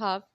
½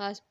½